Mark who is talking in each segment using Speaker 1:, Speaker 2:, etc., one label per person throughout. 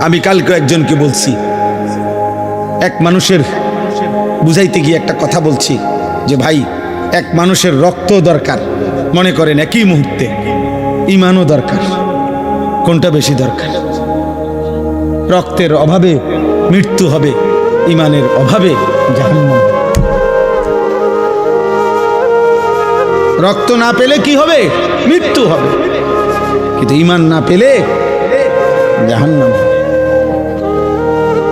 Speaker 1: আমি কালকে একজনকে বলছি, এক মানুষের বুঝাইতে গিয়ে একটা কথা বলছি যে ভাই, এক মানুষের রক্ত দরকার, মনে করেন একই মুহূর্তে ঈমানও দরকার। কোনটা বেশি দরকার? রক্তের অভাবে মৃত্যু হবে, ঈমানের অভাবে জাহান্নাম। রক্ত না পেলে কি হবে? মৃত্যু হবে, কিন্তু ঈমান না পেলে জাহান্নাম।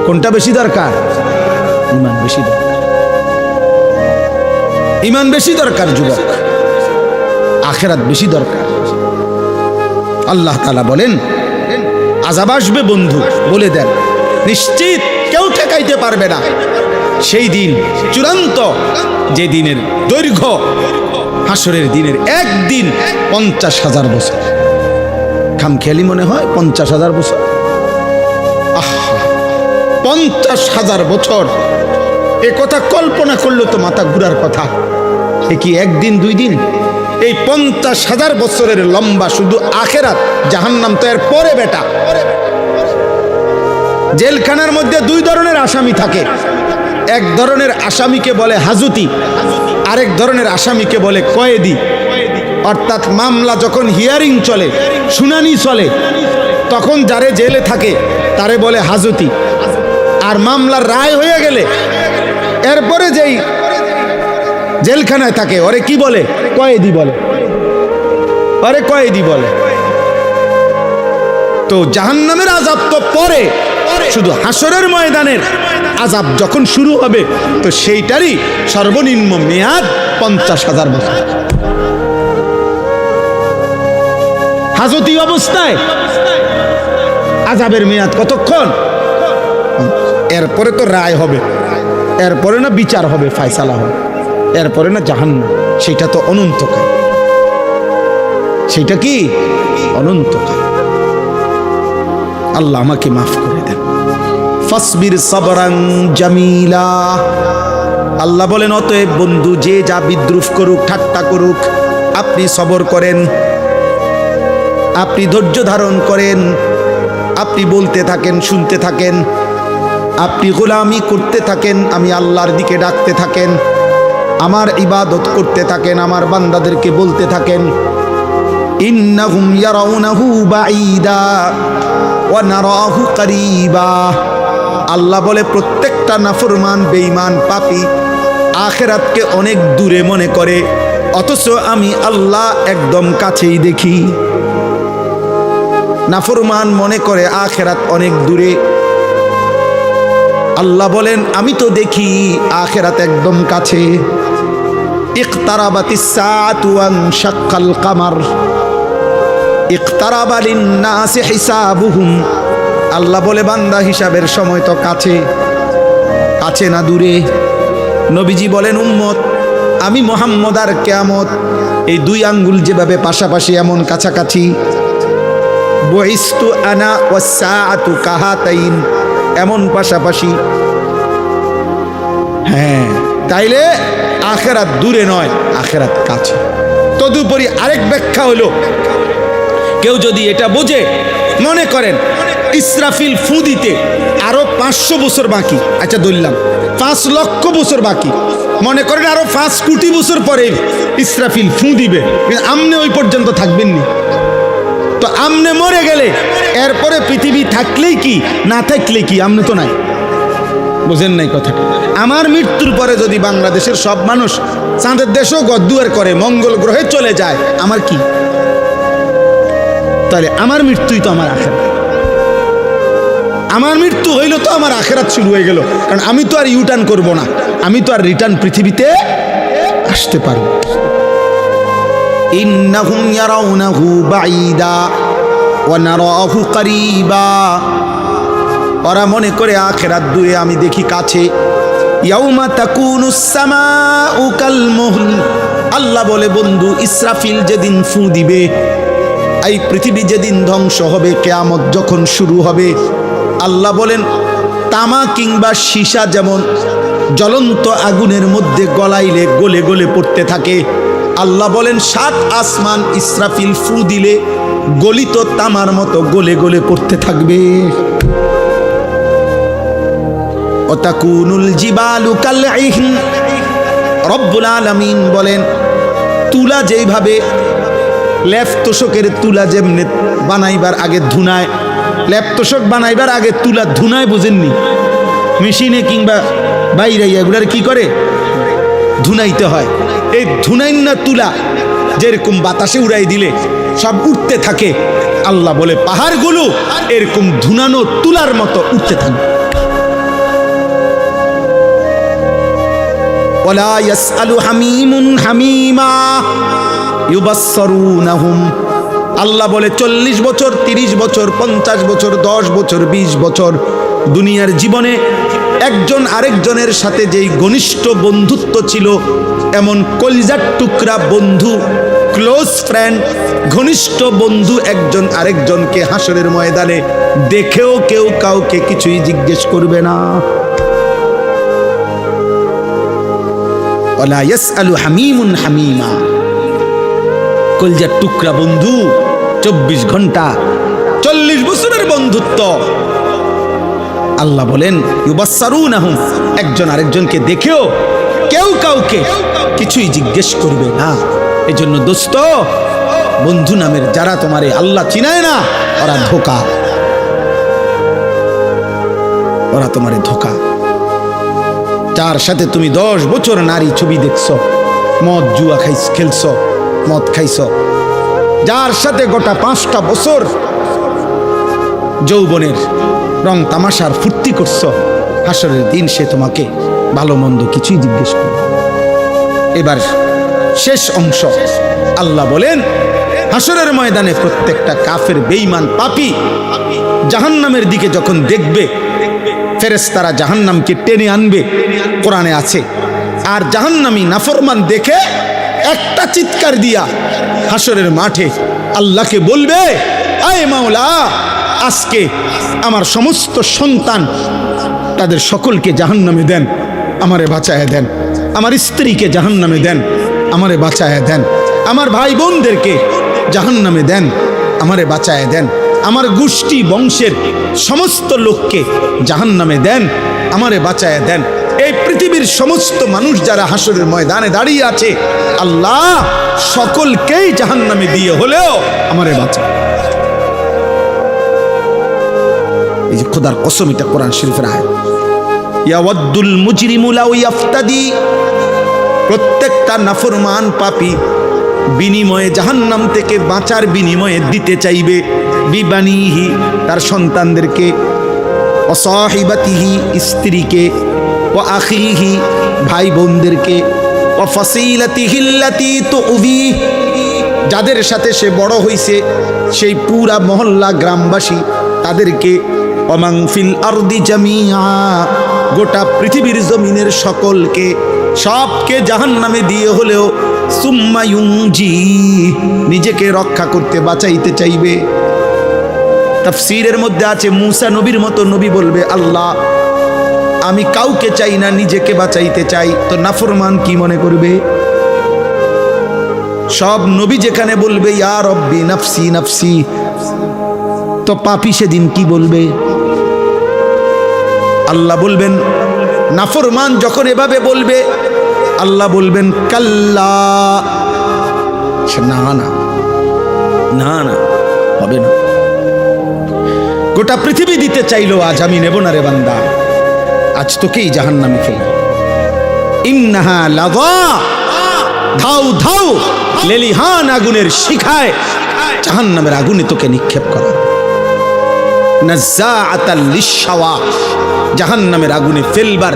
Speaker 1: কোনটা বেশি দরকার? ঈমান বেশি দরকার। ঈমান বেশি দরকার যুবক, আখিরাত বেশি দরকার। আল্লাহ তাআলা বলেন আযাব আসবে বন্ধু, বলে দেন নিশ্চিত কেউ ঠেকাইতে পারবে না। সেই দিন চূড়ান্ত, যে দিনের দৈর্ঘ্য হাসরের দিনের একদিন 50,000 বছর। খামখেয়ালি মনে হয় 50,000 বছর। 50,000 বছর, এ কথা কল্পনা করলো তো মাথা ঘুরার কথা। এ কি একদিন দুই দিন? এই 50,000 বছরের লম্বা শুধু আখেরাত, জাহান্নাম তো এর পরে বেটা। জেলখানার মধ্যে দুই ধরনের আসামি থাকে। এক ধরনের আসামিকে বলে হাজতি, আরেক ধরনের আসামিকে বলে কয়েদি। অর্থাৎ মামলা যখন হিয়ারিং চলে, শুনানি চলে, তখন যারে জেলে থাকে তারে বলে হাজতি। আর মামলার রায় হয়ে গেলে এরপরে যেই জেলখানায় থাকে ওরে কি বলে? কয়েদি বলে। ওরে কয়েদি বলে। তো জাহান্নামের আযাব তো পরে, শুধু হাসরের ময়দানের আযাব যখন শুরু হবে তো সেইটারই সর্বনিম্ন মেয়াদ 50,000 বছর। হাজতি অবস্থায় আযাবের মেয়াদ কতক্ষণ? এরপরে তো রায় হবে, এরপরে না বিচার হবে, ফায়সালা হবে, এরপরে না জাহান্নাম। সেটা তো অনন্তকাল। সেটা কি? অনন্তকাল। আল্লাহ আমাকে মাফ করে দেন। ফাসবির সাবরান জামিলা। আল্লাহ বলেন অতএব বন্ধু, যে যা বিদ্রুপ করুক, ঠাট্টা করুক, আপনি সবর করেন, আপনি ধৈর্য ধারণ করেন, আপনি বলতে থাকেন, শুনতে থাকেন, আপনি গোলামি করতে থাকেন, আমি আল্লাহর দিকে ডাকতে থাকেন, আমার ইবাদত করতে থাকেন, আমার বান্দাদেরকে বলতে থাকেন ইন্নাহুম ইয়ারাউনাহু বাঈদা ওয়া নারাহু করিবা। আল্লাহ বলে প্রত্যেকটা নাফরমান, বেঈমান, পাপী আখিরাতকে অনেক দূরে মনে করে, অথচ আমি আল্লাহ একদম কাছেই দেখি। নাফরমান মনে করে আখিরাত অনেক দূরে, আল্লাহ বলেন আমি তো দেখি আখিরাত একদম কাছে। ইকতারাবাতিস সাআতু ওয়ানশাক্কাল কামার ইকতারাবা লিন-নাসি হিসাবুহুম। আল্লাহ বলে বান্দা হিসাবের সময় তো কাছে, কাছে না দূরে। নবীজি বলেন উম্মত, আমি মুহাম্মদ আর কিয়ামত এই দুই আঙ্গুল যেভাবে পাশাপাশি এমন কাছাকাছি। বুইস্তু আনা ওয়াস সাআতু কাহাতাইন, এমন পাশাপাশি। হ্যাঁ, তাইলে আখিরাত দূরে নয়, আখিরাত কাছে। তদুপরি আরেক ব্যাখ্যা হলো, কেউ যদি এটা বোঝে, মনে করেন ইসরাফিল ফু দিতে আরো 500 বছর বাকি, আচ্ছা ধরলাম 5 লক্ষ বছর বাকি, মনে করেন আরো 5 কোটি বছর পরে ইসরাফিল ফু দিবে, আমনে ওই পর্যন্ত থাকবেননি। তো আমনে মরে গেলে এরপরে পৃথিবী থাকলেই কি, না থাকলে কি? আমনে তো নাই। বুঝেন নাই কথাটা? আমার মৃত্যুর পরে যদি বাংলাদেশের সব মানুষ চাঁদের দেশেও গদ্দুয়ার করে, মঙ্গল গ্রহে চলে যায়, আমার কি? তাহলে আমার মৃত্যুই তো আমার আখিরাত। আমার মৃত্যু হইল তো আমার আখিরাত শুরু হয়ে গেল, কারণ আমি তো আর ইউটার্ন করব না, আমি তো আর রিটার্ন পৃথিবীতে আসতে পারবো। ইন্নাহুম ইয়ারাউনাহু বাঈদা ওয়া নারাহু করিবা। ওরা মনে করে আখিরাত দূরে, আমি দেখি কাছে। ইয়াউমা তাকুনুস সামাউ কাল মুহল। আল্লাহ বলে বন্ধু, ইসরাফিল যেদিন ফু দিবে, এই পৃথিবী যেদিন ধ্বংস হবে, কিয়ামত যখন শুরু হবে, আল্লাহ বলেন তামা কিংবা সীসা যেমন জ্বলন্ত আগুনের মধ্যে গলাইলে গলে গলে পড়তে থাকে, আল্লাহ বলেন 7 আসমান ইসরাফিল ফু দিলে গলিত তামার মতো গলে গলে পড়তে থাকবে। ওয়াতাকুনুল জিবালু কালইহন, রব্বুল আলামিন বলেন তুলা যেইভাবে লেপ তোষকের তুলা যেমনি বানাইবার আগে ধুনায়, লেপ তোষক বানাইবার আগে তুলা ধুনায়, বুঝেননি? মেশিনে কিংবা বাইরে এগুলার কি করে ধুনাইতে হয়। এই ধুনাইন্না তুলা যেরকম বাতাসে উড়াই দিলে সব উঠতে থাকে, আল্লাহ বলে পাহাড়গুলো এরকম ধুনানো তুলার মতো উঠতে থাকে। ওয়ালা ইয়াসআলু হামিমুন হামিমা ইউবাসসিরুনাহুম। আল্লাহ বলে 40 বছর, 30 বছর, 50 বছর, 10 বছর, 20 বছর দুনিয়ার জীবনে একজন আরেকজনের সাথে যেই ঘনিষ্ঠ বন্ধুত্ব ছিল, এমন কলিজার টুকরা বন্ধু, ক্লোজ ফ্রেন্ড, ঘনিষ্ঠ বন্ধু একজন আরেকজনকে হাসরের ময়দানে দেখেও কেউ কাউকে কিছুই জিজ্ঞেস করবে না। ওয়ালা ইয়াসআলু হামিমুন হামিমা, কলিজার টুকরা বন্ধু, 24 ঘন্টা 40 বছরের বন্ধুত্ব। আল্লাহ বলেন ইউবাসসিরুনাহুম, একজন আরেকজনকে দেখেও কেউ কাউকে কিছুই জিজ্ঞেস করবে না। এজন্য দোস্ত, বন্ধু নামের যারা তোমারে আল্লাহ চিনায় না, ওরা ধোঁকা, ওরা তোমারে ধোঁকা। যার সাথে তুমি 10 বছর নারী ছবি দেখছ, মদ জুয়া খেলছ, মদ খাইছ, যার সাথে গোটা 5টা বছর যৌবনের রং তামাশার ফুর্তি করছ, হাসরের দিন সে তোমাকে ভালো মন্দ কিছুই জিজ্ঞেস করবে। এবার শেষ অংশ, আল্লাহ বলেন হাসরের ময়দানে প্রত্যেকটা কাফের বেঈমান পাপী জাহান্নামের দিকে যখন দেখবে, ফেরেশতারা জাহান্নামকে টেনে আনবে, কোরআনে আছে। আর জাহান্নামী নাফরমান দেখে একটা চিৎকার দিয়া হাসরের মাঠে আল্লাহকে বলবে, আয় মাওলা, আজকে আমার সমস্ত সন্তান তাদের সকলকে জাহান্নামে দেন, আমারে বাঁচায় দেন। আমার স্ত্রীকে জাহান্নামে দেন, আমারে বাঁচায় দেন। আমার ভাই বোনদেরকে জাহান্নামে দেন, আমারে বাঁচায় দেন। আমার গোষ্ঠী বংশের সমস্ত লোককে জাহান্নামে দেন, আমারে বাঁচায় দেন। এই পৃথিবীর সমস্ত মানুষ যারা হাসরের ময়দানে দাঁড়িয়ে আছে, আল্লাহ সকলকেই জাহান্নামে দিয়ে হলেও আমারে বাঁচায়। এই যে খোদার কসম, এটা কোরআন শরীফের আয়াত। ইয়াওয়াদ্দুল মুজরিমু লাউ ইয়াফতাদি, প্রত্যেকটা নাফরমান পাপী বিনিময়ে জাহান্নাম থেকে বাঁচার বিনিময়ে দিতে চাইবে বিবানিহি, তার সন্তানদেরকে, ওয়া সাহিবাতিহি, স্ত্রীকে, ওয়া আখিহি, ভাই বোনদেরকে, ওয়া ফাসিলাতিহি আল্লাতী তুউবি, যাদের সাথে সে বড় হইছে, সেই পুরা মহল্লা গ্রামবাসী তাদেরকে, ওয়ামান ফিল আরদি জামিআ, গোটা পৃথিবীর জমিনের সকলকে, সবকে জাহান্নামে দিয়ে হলেও সুম্মা ইউনজি, নিজেকে রক্ষা করতে বাঁচাইতে চাইবে। তাফসীরের মধ্যে আছে মূসা নবীর মতো নবী বলবে, আল্লাহ আমি কাউকে চাই না, নিজেকে বাঁচাইতে চাই। তো নাফরমান কি মনে করবে? সব নবী যেখানে বলবে ইয়া রব্বি নাফসি নাফসি, তো পাপী সেদিন কি বলবে? আল্লাহ বলবেন, নাফরমান যখন এভাবে বলবে, আল্লাহ বলবেন কাল্লা, না না না না, হবে না। গোটা পৃথিবী দিতে চাইলো, আজ আমি নেব না রে বান্দা, আজ তোকেই জাহান্নামে ফেলবো। ইন্নাহা লাযা, ধাউ ধাউ লেলিহান আগুনের শিখায় জাহান্নামের আগুনে তোকে নিক্ষেপ করা। নাযাআতাল লিশশাওয়া, জাহান্নামের আগুনে ফেলবার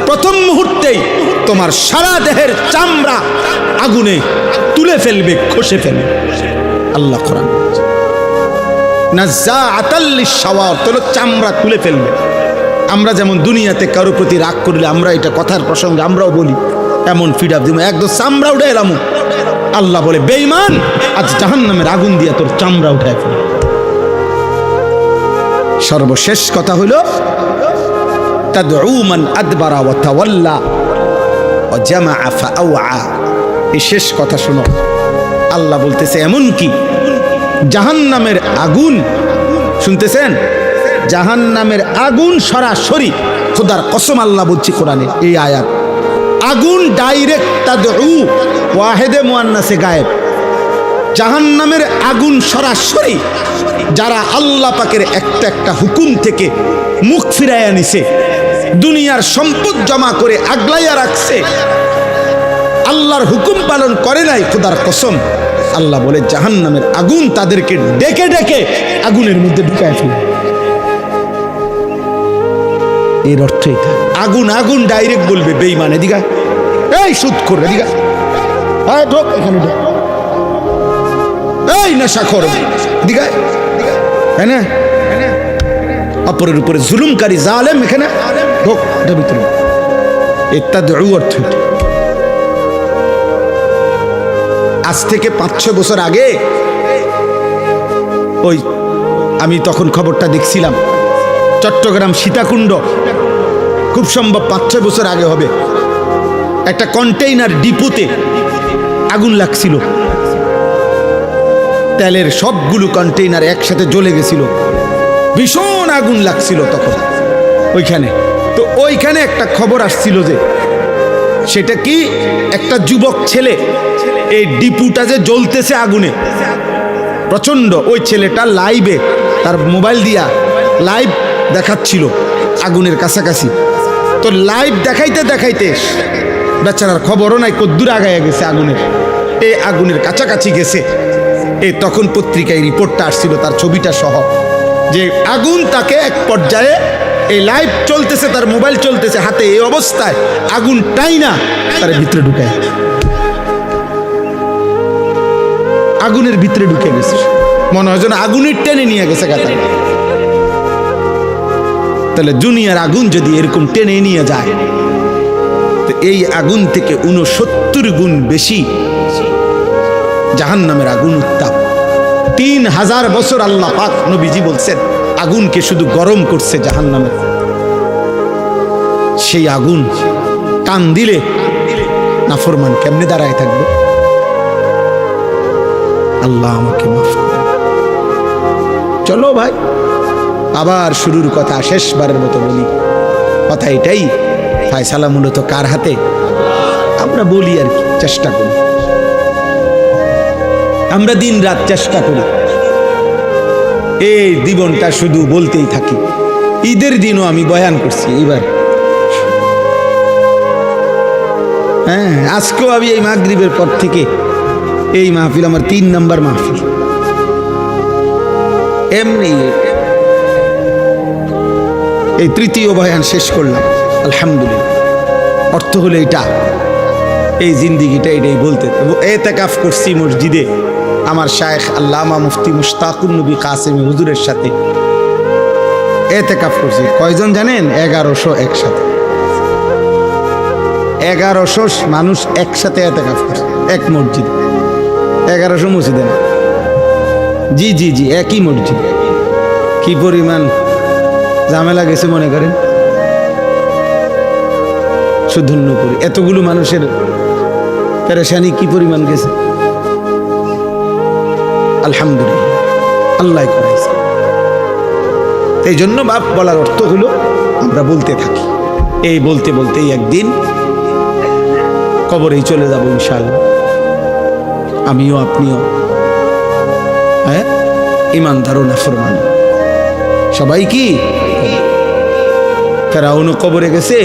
Speaker 1: প্রথম মুহূর্তেই তোমার সারা দেহের চামড়া আগুনে তুলে ফেলবে, খসে ফেলবে। আল্লাহ কোরআন নাযাআতাল লিশশাওয়া, তোর চামড়া তুলে ফেলবে। আমরা যেমন দুনিয়াতে কারো প্রতি রাগ করলে আমরা এটা কথার প্রসঙ্গে আমরাও বলি, এমন ফিড আপ দিব, একদম চামড়া উঠে এলাম। আল্লাহ বলে বেঈমান, আজ জাহান্নামের আগুন দিয়ে তোর চামড়া উঠায় ফেল। সর্বশেষ কথা হলো তাদউ মান আদবারা ওয়া তাওয়াল্লা ওয়া জামা ফাআওয়া, এই শেষ কথা শোনো, আল্লাহ বলতেছে এমন কি জাহান্নামের আগুন, শুনতেছেন, জাহান্নামের আগুন সরাসরি, খোদার কসম আল্লাহ বলছি কোরআনে এই আয়াত, আগুন ডাইরেক্ট তাদউ ওয়াহেদে মুআন্নাসে গায়েব, জাহান্নামের আগুন সরাসরি যারা আল্লাহ পাকের একটা একটা হুকুম থেকে মুখ ফিরাইয়া নিছে, দুনিয়ার সম্পদ জমা করে আগলাইয়া রাখছে, আল্লাহর হুকুম পালন করে নাই, খোদার কসম আল্লাহ বলে জাহান্নামের আগুন তাদেরকে ডেকে ডেকে আগুনের মধ্যে ঢুকায় ফেলে। এর অর্থ এটা, আগুন আগুন ডাইরেক্ট বলবে বেঈমান, এদিকে এই সুদ করবে, এদিকে এই ঢোক, এখানে ঢোক, এই নেশা করবে, এদিকে তাই না, অপরের উপরে জুলুমকারী জালেম, এখানে ঢোক, এটা ভিতরে, ইত্তাদউ অর্থ এটা। আজ থেকে 5-6 বছর আগে ওই আমি তখন খবরটা দেখছিলাম, চট্টগ্রাম সীতাকুণ্ড, খুব সম্ভব 5-6 বছর আগে হবে, একটা কন্টেইনার ডিপোতে আগুন লাগছিল, তেলের সবগুলো কন্টেইনার একসাথে জ্বলে গেছিল, ভীষণ আগুন লাগছিল তখন ওইখানে। তো ওইখানে একটা খবর আসছিল যে সেটা কি, একটা যুবক ছেলে এই ডিপুটা যে জ্বলতেছে আগুনে প্রচন্ড, ওই ছেলেটা লাইভে তার মোবাইল দিয়া লাইভ দেখাচ্ছিল আগুনের কাছাকাছি। তো লাইভ দেখাইতে দেখাইতে বেচারার খবরও নাই কদ্দূর আগায়া গেছে আগুনের, এই আগুনের কাছাকাছি গেছে। এই তখন পত্রিকায় রিপোর্টটা আসছিল তার ছবিটা সহ, যে আগুন তাকে এক পর্যায়ে, এই লাইভ চলতেছে, তার মোবাইল চলতেছে হাতে, এই অবস্থায় আগুন টাইনা তার ভিতরে ঢুকায়, আগুনের ভিতরে ঢুকে গেছে, মনে হয় যেন আগুনের টেনে নিয়ে গেছে কাতার। তাহলে দুনিয়ার আগুন যদি এরকম টেনে নিয়ে যায়, তো এই আগুন থেকে 69 গুণ বেশি জাহান্নামের আগুন উত্তাপ। 3000 বছর আল্লাহ পাক নবীজি বলছেন আগুনকে শুধু গরম করছে জাহান্নামের। সেই আগুন টান দিলে নাফরমান কেমনে দাঁড়ায় থাকবে? আল্লাহ আমাকে মাফ করুন। চলো ভাই, আবার শুরুর কথা, শেষবারের মতো বলি, কথা এটাই, ফায়সালা মূলত কার হাতে? আমরা বলি আর কি, চেষ্টা করি, আমরা দিন রাত চেষ্টা করি, এই জীবনটা শুধু বলতেই থাকি। ঈদের দিনও আমি বয়ান করছি এবার, হ্যাঁ আজকেও আমি এই মাগরিবের পর থেকে এই মাহফিল আমার 3 নম্বর মাহফিল, এমনি এই 3য় বয়ান শেষ করলাম আলহামদুলিল্লাহ। অর্থ হলো এটা, এই জিন্দিগিটা এটাই বলতে। এতেকাফ করছি মসজিদে আমার শায়েখ আল্লামা মুফতি মুশতাকুন নবী কাসেমি হুজুরের সাথে এতেকাফ করছি। কয়জন জানেন? 1100 একসাথে, 1100 মানুষ একসাথে এতেকাফ করছে এক মসজিদে, 1100 মসজিদে না, জি জি জি একই মসজিদ। কি পরিমাণ ঝামেলা গেছে মনে করেন, সুধন্য করে এতগুলো মানুষের পেরেশানি কি পরিমাণ গেছে। আলহামদুলিল্লাহ আল্লাহ করাইছে। এই জন্য বাপ বলার অর্থ হলো আমরা বলতে থাকি, এই বলতে বলতেই একদিন কবরেই চলে যাব ইনশাআল্লাহ, আমিও আপনিও, হ্যাঁ ইমানদার ও নাফরমান সবাই। কি ফেরাউনও কবরে গেছে,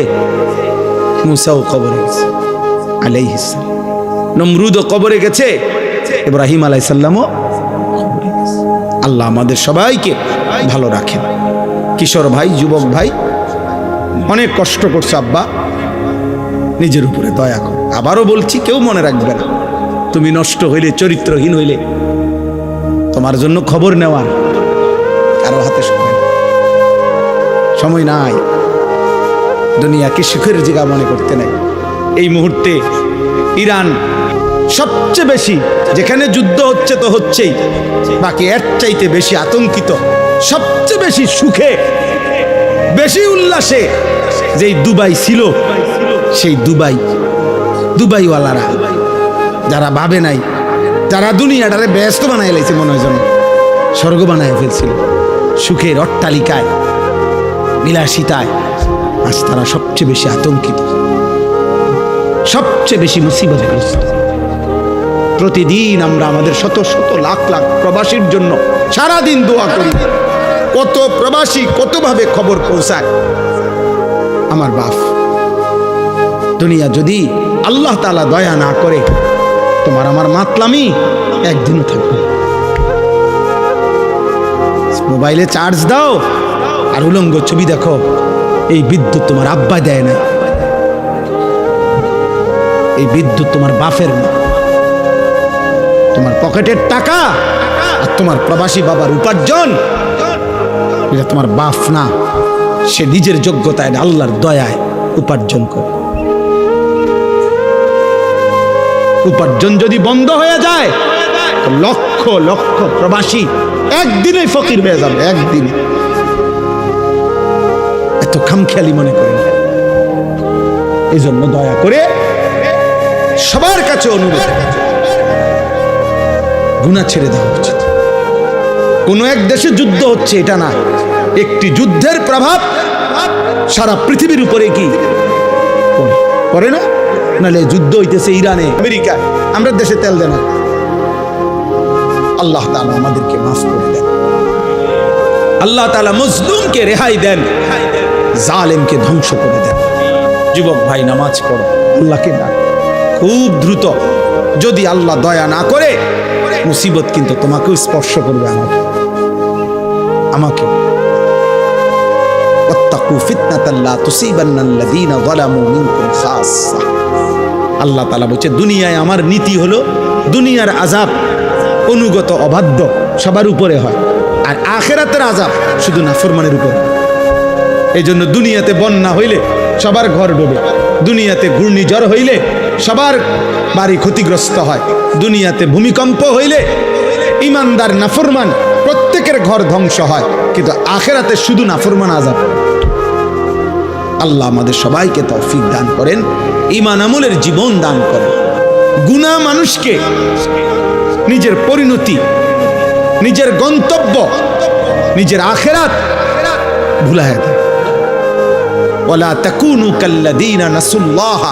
Speaker 1: মুসাও কবরে গেছে আলাইহিস সালাম, নমরুদও কবরে গেছে, ইব্রাহিম আলাইহিস সালামও কবরে গেছে। আল্লাহ আমাদের সবাইকে ভালো রাখেন। কিশোর ভাই, যুবক ভাই, অনেক কষ্ট করছে আব্বা, নিজের উপরে দয়া কর। আবারও বলছি, কেউ মনে রাখবে না, তুমি নষ্ট হইলে, চরিত্রহীন হইলে, তোমার জন্য খবর নেওয়ার কারো হাতে সময় নাই। দুনিয়াকে সুখের জায়গা মনে করতে নাই। এই মুহূর্তে ইরান সবচেয়ে বেশি, যেখানে যুদ্ধ হচ্ছে তো হচ্ছেই, বাকি এর চাইতে বেশি আতঙ্কিত, সবচেয়ে বেশি সুখে, বেশি উল্লাসে যেই দুবাই ছিল, সেই দুবাইওয়ালারা যারা ভাবে নাই, যারা দুনিয়াটারে ব্যস্ত বানাই লাইছে, মনে হয় যেন স্বর্গ বানায় ফেলছিল, সুখের অট্টালিকায় বিলাসিতায়, আজ তারা সবচেয়ে বেশি আতঙ্কিত, সবচেয়ে বেশি মুসিবতগ্রস্ত। প্রতিদিন আমরা আমাদের শত শত লাখ লাখ প্রবাসীর জন্য সারাদিন দোয়া করি। কত প্রবাসী কতভাবে খবর পৌঁছায়। আমার বাপ, দুনিয়া যদি আল্লাহ তাআলা দয়া না করে, তোমার আমার মাতলামি একদিনও থাকবে। মোবাইলে চার্জ দাও আর উলঙ্গ ছবি দেখো, এই বিদ্যুৎ তোমার আব্বা দেয় না, এই বিদ্যুৎ তোমার বাপের না। তোমার পকেটের টাকা আর তোমার প্রবাসী বাবার উপার্জন, এটা তোমার বাপ না, সে নিজের যোগ্যতায় আল্লাহর দয়ায় উপার্জন করে। উপার্জন যদি বন্ধ হয়ে যায়, লক্ষ লক্ষ প্রবাসী একদিনে ফকির হয়ে যাবে, একদিনে। এত খামখেয়ালি মনে করেন। এই জন্য দয়া করে সবার কাছে অনুরোধ, গুনাহ ছেড়ে দেওয়া উচিত। কোন এক দেশে যুদ্ধ হচ্ছে এটা না, একটি যুদ্ধের প্রভাব সারা পৃথিবীর উপরে কি পড়ে না? নাহলে যুদ্ধ হইতেছে ইরানে, আমেরিকা, আমরা দেশে তেল দেন না। আল্লাহ তাআলা আমাদেরকে মাফ করে দেন। আল্লাহ তাআলা মজলুমকে রেহাই দেন, জালেমকে ধ্বংস করে দেন। যুবক ভাই, নামাজ পড়ো, আল্লাহকে ডাক। খুব দ্রুত যদি আল্লাহ দয়া না করে, মুসিবত কিন্তু তোমাকেও স্পর্শ করবে, আমাকে। ওয়াত্তাকু ফিতনাতাল লা তুসিবান্নাল্লাযীনা যালামু মিনকুম খাসসা। আল্লাহ তাআলা বলছে, দুনিয়ায় আমার নীতি হলো দুনিয়ার আযাব অনুগত অবাধ্য সবার উপরে হয়, আর আখিরাতের আযাব শুধু নাফরমানের উপরে। এই জন্য দুনিয়াতে বন্যা হইলে সবার ঘর ডোবে, দুনিয়াতে ঘূর্ণিঝড় হইলে সবার বাড়ি ক্ষতিগ্রস্ত হয়, দুনিয়াতে ভূমিকম্প হইলে ইমানদার নাফরমান প্রত্যেকের ঘর ধ্বংস হয়, কিন্তু আখিরাতে শুধু নাফরমান আযাব। আল্লাহ আমাদের সবাইকে তৌফিক দান করেন, ঈমান আমলের জীবন দান করেন। গুনাহ মানুষকে নিজের পরিণতি, নিজের গন্তব্য, নিজের আখিরাত ভুলায় দেয়। ওয়ালা তাকুনু কাল্লাযীনা নাসুল্লাহা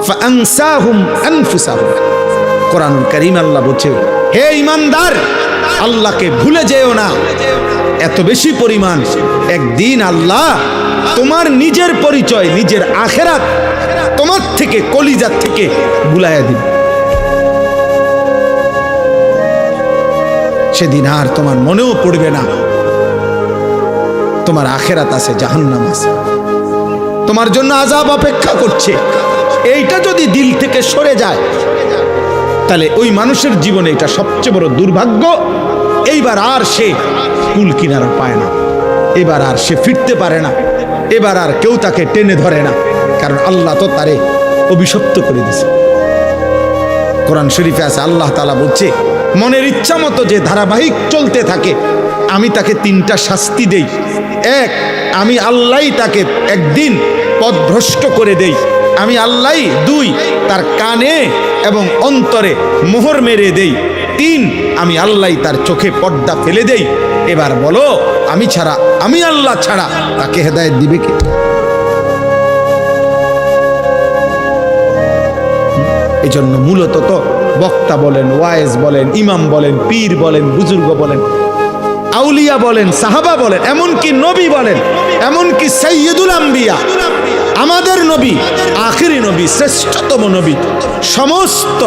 Speaker 1: ফাআনসাহুম আনফুসাহুম। কোরআনুল কারীম আল্লাহ বলছে, হে ঈমানদার, আল্লাহকে ভুলে যেও না এত বেশি পরিমাণ, একদিন আল্লাহ তোমার নিজের পরিচয়, নিজের আখিরাত তোমার থেকে, কলিজার থেকে ভুলাইয়া দিবে। সেদিন আর তোমার মনেও পড়বে না তোমার আখিরাত আছে, জাহান্নাম আছে, তোমার জন্য আযাব অপেক্ষা করছে। এইটা যদি দিল থেকে সরে যায়, তাহলে ওই মানুষের জীবনে এটা সবচেয়ে বড় দুর্ভাগ্য। এইবার আর সে কুল কিনারা পায় না, এবার আর সে ফিরতে পারে না, এবার আর কেউ তাকে টেনে ধরে না, কারণ আল্লাহ তো তারে অভিশপ্ত করে দিয়েছে। কোরআন শরীফে আছে, আল্লাহ তাআলা বলছে, মনের ইচ্ছা মতো যে ধারাবাহিক চলতে থাকে, আমি তাকে 3টা শাস্তি দেই। এক, আমি আল্লাহই তাকে একদিন পথভ্রষ্ট করে দেই, আমি আল্লাহই। 2, তার কানে এবং অন্তরে মোহর মেরে দেই। 3, আমি আল্লাহই তার চোখে পর্দা ফেলে দেই। এবার বলো, আমি ছাড়া, আমি আল্লাহ ছাড়া তাকে হেদায়েত দিবে কে? এই জন্য মূলত তো বক্তা বলেন, ওয়াইজ বলেন, ইমাম বলেন, পীর বলেন, বুজুর্গ বলেন, আউলিয়া বলেন, সাহাবা বলেন, এমনকি নবী বলেন, এমনকি সাইয়্যিদুল আম্বিয়া, আমাদের নবী, আখিরি নবী, শ্রেষ্ঠতম নবী, সমস্ত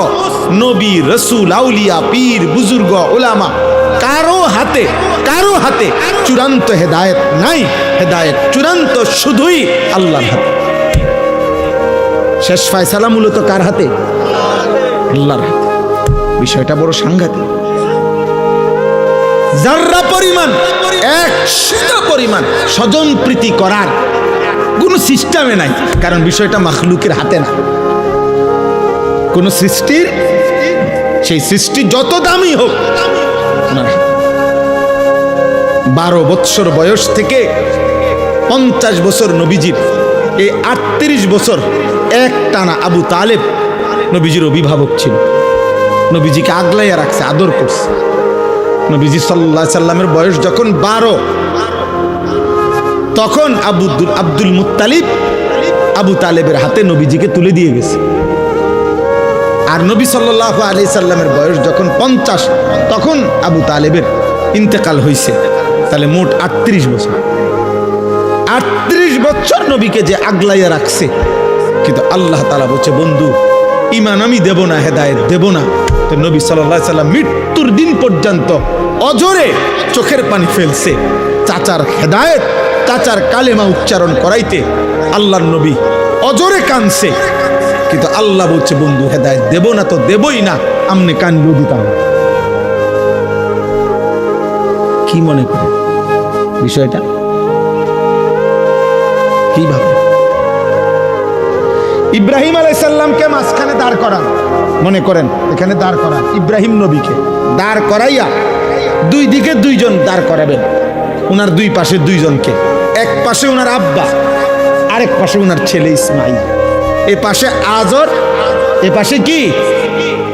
Speaker 1: নবী, রসুল, আউলিয়া, পীর, বুজুর্গ, উলামা, কারো হাতে চূড়ান্ত হেদায়েত নাই। হেদায়েত চূড়ান্ত শুধুই আল্লাহর হাতে। শেষ ফয়সালা মূলত কার হাতে? আল্লাহর হাতে। বিষয়টা বড় সাংঘাতিক। যাররা পরিমাণ, 100 পরিমাণ স্বজন প্রীতি করার কোন সিস্টেমে নাই, কারণ বিষয়টা মাখলুকের হাতে না। কোন সৃষ্টির, সেই সৃষ্টি যত দামি হোক, 12 বৎসর বয়স থেকে 50 বছর নবীজির, এই 38 বছর এক টানা আবু তালেব নবীজির অভিভাবক ছিল। নবীজিকে আগলাইয়া রাখছে, আদর করছে। নবীজি সাল্লাল্লাহু আলাইহি সাল্লামের বয়স যখন 12, তখন আব্দুল মুত্তালিব আবু তালেবের হাতে নবীজিকে তুলে দিয়ে গেছে। আর নবী সাল্লাল্লাহু আলাইহি সাল্লামের বয়স যখন 50, তখন আবু তালেবের ইন্তেকাল হয়েছে। তাহলে মোট 38 বছর। 38 বছর নবীকে যে আগলাইয়া রাখছে, কিন্তু আল্লাহ তাআলা বলছে, বন্ধু ঈমান আমি দেব না, হেদায়েত দেব না। তো নবী সাল্লাল্লাহু আলাইহি সাল্লাম মৃত্যুর দিন পর্যন্ত অজরে চোখের পানি ফেলছে, চাচার হেদায়েত, চাচার কালেমা উচ্চারণ করাইতে আল্লাহর নবী অজরে কানছে। কিন্তু আল্লাহ বলছে, বন্ধু হেদায়েত দেব না তো দেবই না, আমনে কানলেও দিতাম। কি মনে করে বিষয়টা? কিভাবে ইব্রাহিম আলাইহিস সালামকে মাঝখানে দাঁড় করান, মনে করেন এখানে দাঁড় করান ইব্রাহিম নবীকে, দাঁড় করাইয়া দুই দিকে দুইজন দাঁড় করাবেন, ওনার দুই পাশে দুইজনকে, এক পাশে ওনার আব্বা, আরেক পাশে ওনার ছেলে ইসমাইল। এ পাশে আজর, এ পাশে কি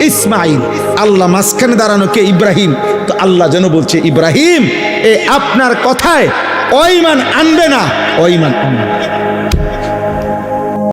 Speaker 1: ইসমাইল। আল্লাহ মাঝখানে দাঁড়ানো কে? ইব্রাহিম। তো আল্লাহ যেন বলছে, ইব্রাহিম এ আপনার কথায় ও ঈমান আনবে না, ও ঈমান আনবে।